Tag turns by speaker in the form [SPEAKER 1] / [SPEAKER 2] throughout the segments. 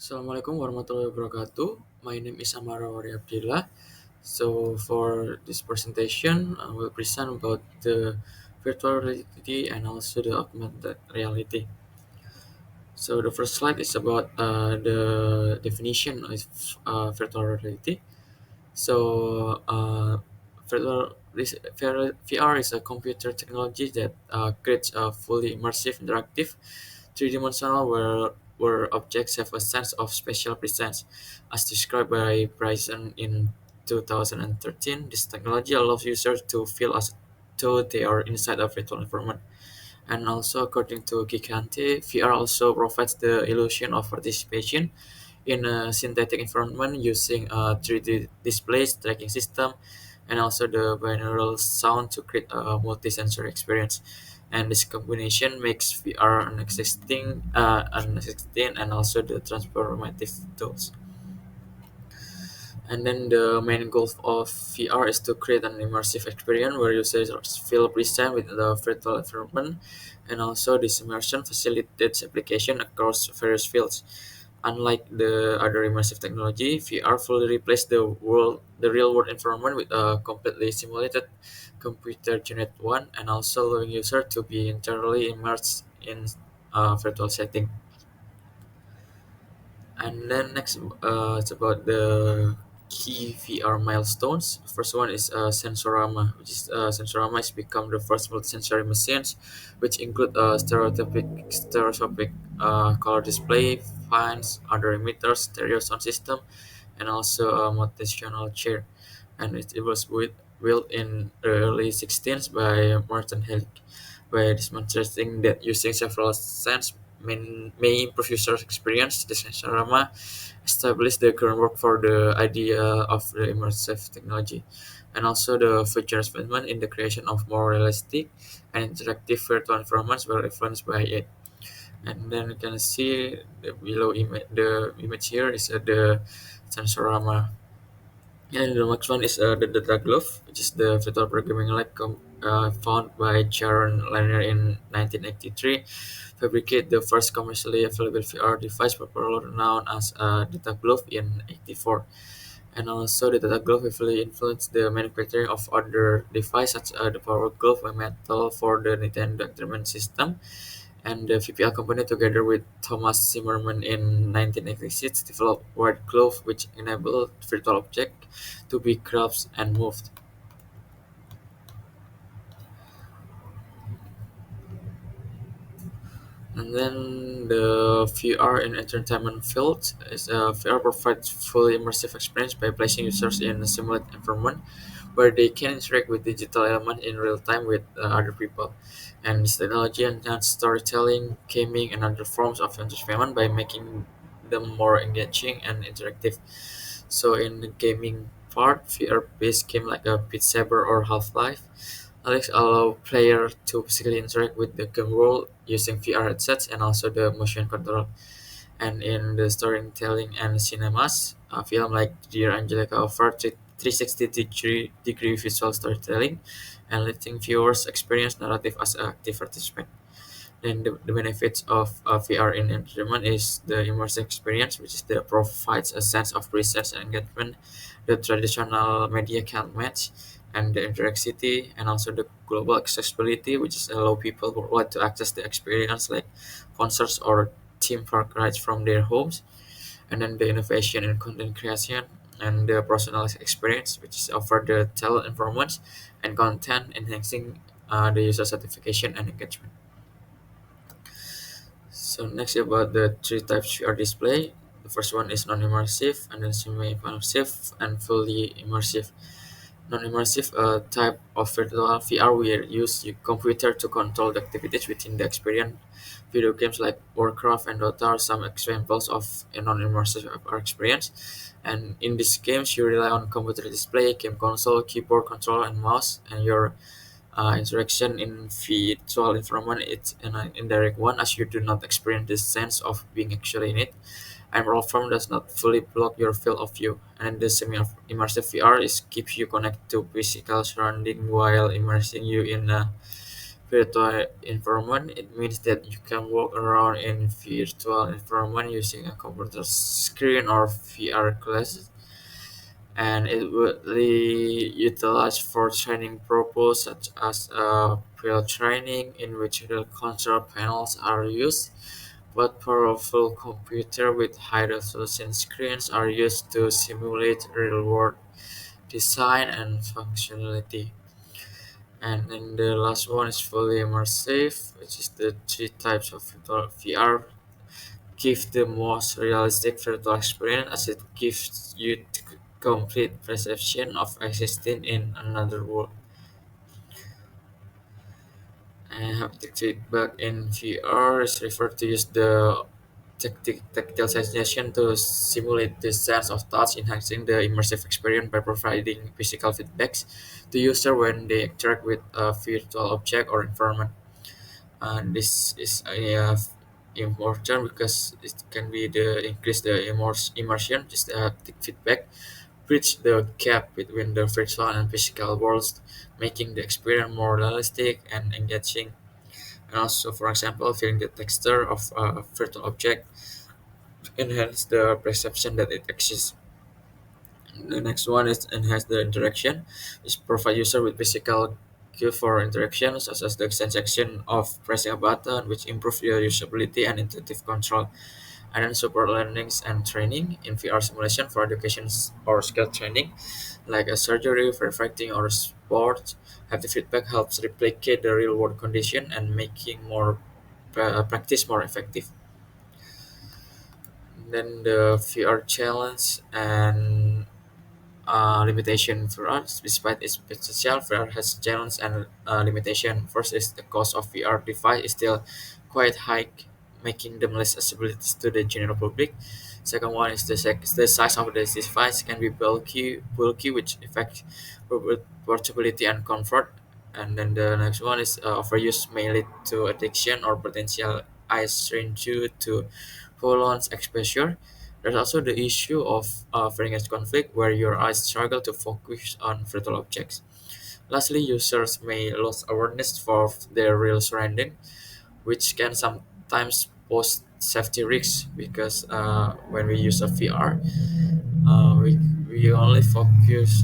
[SPEAKER 1] Assalamualaikum warahmatullahi wabarakatuh. My name is Amara Wari Abdillah. So for this presentation, I will present about the virtual reality and also the augmented reality. So the first slide is about the definition of virtual reality. So VR is a computer technology that creates a fully immersive, interactive, three-dimensional where objects have a sense of spatial presence. As described by Bryson in 2013, this technology allows users to feel as though they are inside a virtual environment. And also, according to Gigante, VR also provides the illusion of participation in a synthetic environment using a 3D displays, tracking system, and also the binaural sound to create a multi-sensory experience. And this combination makes VR an existing and also the transformative tools. And then the main goal of VR is to create an immersive experience where users feel present with the virtual environment, and also this immersion facilitates application across various fields. Unlike the other immersive technology, VR fully replaces the real world environment with a completely simulated computer-generated one, and also allowing user to be entirely immersed in a virtual setting. And then next, it's about the key VR milestones. First one is Sensorama, which is Sensorama has become the first multi-sensory machines, which include stereoscopic color display, fans, other emitters, stereo sound system, and also a motivational chair. And it was built in the early 16s by Martin Helig, by demonstrating that using several sense may improve users' experience. The Sensorama established the groundwork for the idea of the immersive technology, and also the future advancement in the creation of more realistic and interactive virtual environments were influenced by it. And then you can see the image here is the Sensorama. And the next one is the Data Glove, which is the virtual programming found by Sharon Lanier in 1983. Fabricate the first commercially available VR device, popularly known as Data Glove in 84. And also, the Data Glove heavily influenced the manufacturing of other devices such as the Power Glove by Metal for the Nintendo Entertainment System, and the VPL company, together with Thomas Zimmerman in 1986, developed White Glove, which enabled virtual objects to be grabbed and moved. And then the VR in entertainment field is VR provides fully immersive experience by placing users in a simulated environment where they can interact with digital elements in real time with other people. And this technology enhances storytelling, gaming, and other forms of entertainment by making them more engaging and interactive. So in the gaming part, VR-based game like a Beat Saber or Half-Life Alex allow player to physically interact with the game world using VR headsets and also the motion control. And in the storytelling and cinemas, a film like Dear Angelica offer 360-degree visual storytelling and letting viewers experience narrative as an active participant. Then the benefits of VR in entertainment is the immersive experience, which is that provides a sense of presence and engagement the traditional media can't match, and the interactivity and also the global accessibility, which is allow people worldwide to access the experience like concerts or theme park rides from their homes. And then the innovation in content creation and the personalized experience, which is offer the tailored environments and content enhancing the user satisfaction and engagement. So next about the three types VR display. The first one is non-immersive, and then semi-immersive, and fully immersive. Non-immersive type of virtual VR will use your computer to control the activities within the experience. Video games like Warcraft and Dota are some examples of a non-immersive VR experience. And in these games, you rely on computer display, game console, keyboard controller, and mouse, and your interaction in virtual environment it's an indirect one as you do not experience the sense of being actually in it. And platform does not fully block your field of view. And the semi-immersive VR is keeps you connected to physical surrounding while immersing you in a virtual environment. It means that you can walk around in virtual environment using a computer screen or VR glasses, and it would be utilized for training purposes such as field training in which the control panels are used, but powerful computer with high resolution screens are used to simulate real world design and functionality. And then the last one is fully immersive, which is the three types of VR give the most realistic virtual experience as it gives you the complete perception of existing in another world. And haptic feedback in VR is referred to use the tactile sensation to simulate the sense of touch, enhancing the immersive experience by providing physical feedbacks to user when they interact with a virtual object or environment. And this is important because it can be the increase the immersion, just the haptic feedback, bridge the gap between the virtual and physical worlds, making the experience more realistic and engaging. And also, for example, feeling the texture of a virtual object enhance the perception that it exists. The next one is enhance the interaction. Is provide user with physical cue for interaction, such as the sensation of pressing a button, which improve your usability and intuitive control. And then support learnings and training in VR simulation for education or skill training, like a surgery, firefighting, or sport. Have the feedback helps replicate the real world condition and making more practice more effective. Then the VR challenge and limitation for us. Despite its potential, VR has challenges and limitation. First is the cost of VR device is still quite high, making them less accessible to the general public. Second one is the size of the device can be bulky which affect portability and comfort. And then the next one is overuse may lead to addiction or potential eye strain due to prolonged exposure. There's also the issue of pharyngeal conflict where your eyes struggle to focus on virtual objects. Lastly, users may lose awareness for their real surrounding, which can sometimes pose safety risks because when we use a VR, we only focus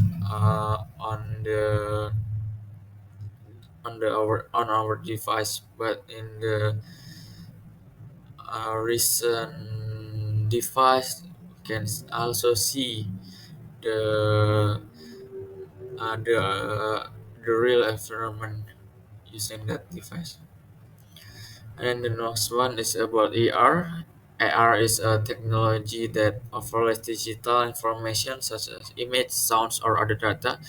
[SPEAKER 1] on our device, but in the recent device, we can also see the uh, the uh, the real environment using that device. And the next one is about AR. AR is a technology that overlays digital information such as image, sounds, or other data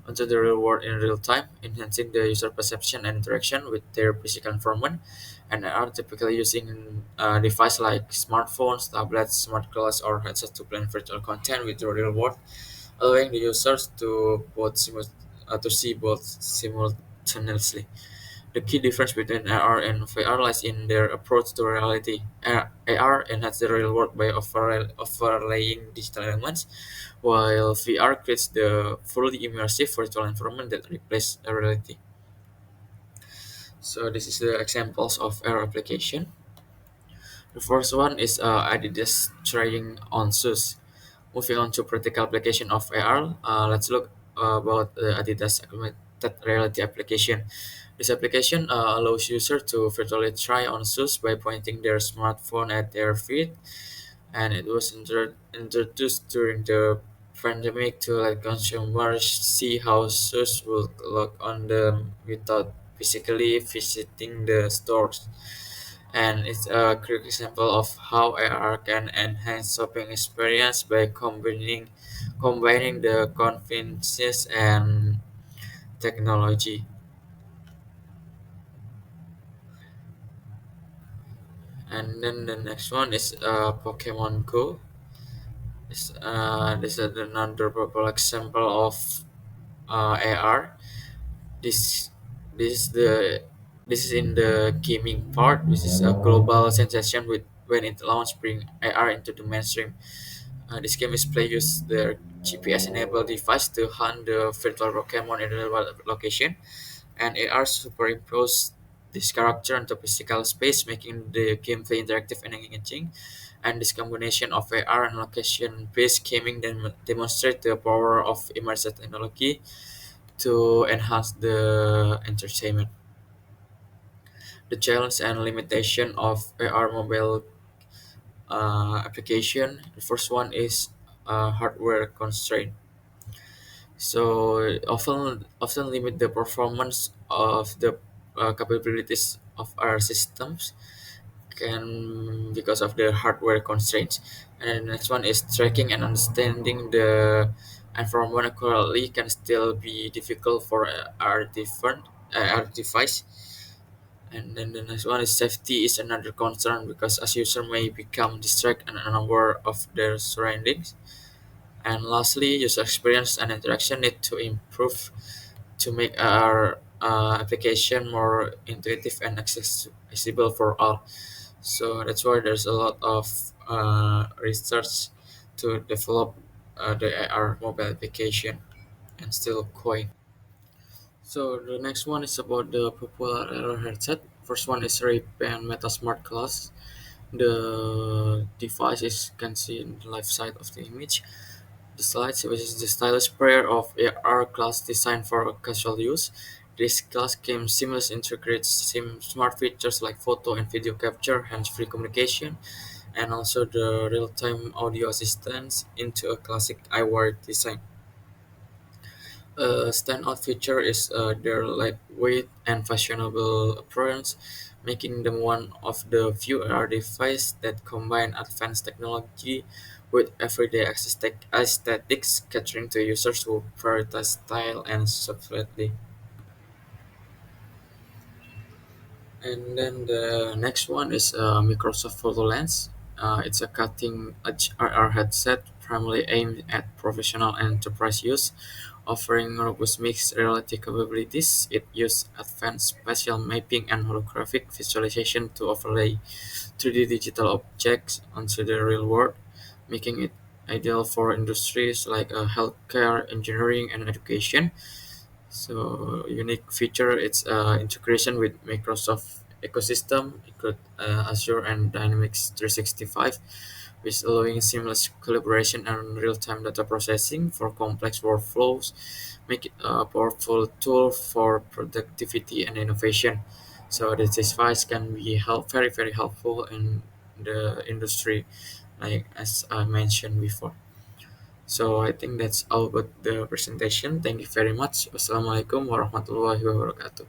[SPEAKER 1] onto the real world in real time, enhancing the user perception and interaction with their physical environment. And AR typically using a device like smartphones, tablets, smart glass, or headsets to blend virtual content with the real world, allowing the users to see both simultaneously. The key difference between AR and VR lies in their approach to reality. AR enhances the real world by overlaying digital elements, while VR creates the fully immersive virtual environment that replaces reality. So this is the examples of AR application. The first one is Adidas trying on shoes. Moving on to practical application of AR, let's look about the Adidas augmented reality application. This application allows users to virtually try on shoes by pointing their smartphone at their feet, and it was introduced during the pandemic to let consumers see how shoes would look on them without physically visiting the stores. And it's a great example of how AR can enhance shopping experience by combining the conveniences and technology. And then the next one is Pokemon Go. This is another popular example of AR. This this is the this is in the gaming part, which is a global sensation with when it launched, bring AR into the mainstream. This game is players use their GPS-enabled device to hunt the virtual Pokemon in real world location, and AR superimposed this character into physical space, making the gameplay interactive and engaging. And this combination of AR and location-based gaming then demonstrate the power of immersive technology to enhance the entertainment. The challenge and limitation of AR mobile application. The first one is hardware constraint. So often limit the performance of the capabilities of our systems can because of the hardware constraints. And the next one is tracking and understanding the environment accurately can still be difficult for our device. And then the next one is safety is another concern because as user may become distracted and unaware of their surroundings. And lastly, user experience and interaction need to improve to make our application more intuitive and accessible for all. So that's why there's a lot of research to develop the AR mobile application and still going. So the next one is about the popular AR headset. First one is Ray-Ban Meta Smart Glass. The device is can see in the left side of the image. The slides, which is the stylish pair of AR glass designed for casual use. This glass came seamless integrates some smart features like photo and video capture, hands-free communication, and also the real-time audio assistance into a classic eyewear design. A standout feature is their lightweight and fashionable appearance, making them one of the few AR devices that combine advanced technology with everyday aesthetics, catering to users who prioritize style and subtlety. And then the next one is Microsoft HoloLens. It's a cutting-edge AR headset primarily aimed at professional and enterprise use, offering robust mixed reality capabilities. It uses advanced spatial mapping and holographic visualization to overlay 3D digital objects onto the real world, making it ideal for industries like healthcare, engineering, and education. So unique feature its integration with Microsoft ecosystem, include Azure and Dynamics 365, which allowing seamless collaboration and real-time data processing for complex workflows, make it a powerful tool for productivity and innovation. So this device can be very helpful in the industry, like as I mentioned before. So I think that's all about the presentation. Thank you very much. Wassalamualaikum warahmatullahi wabarakatuh.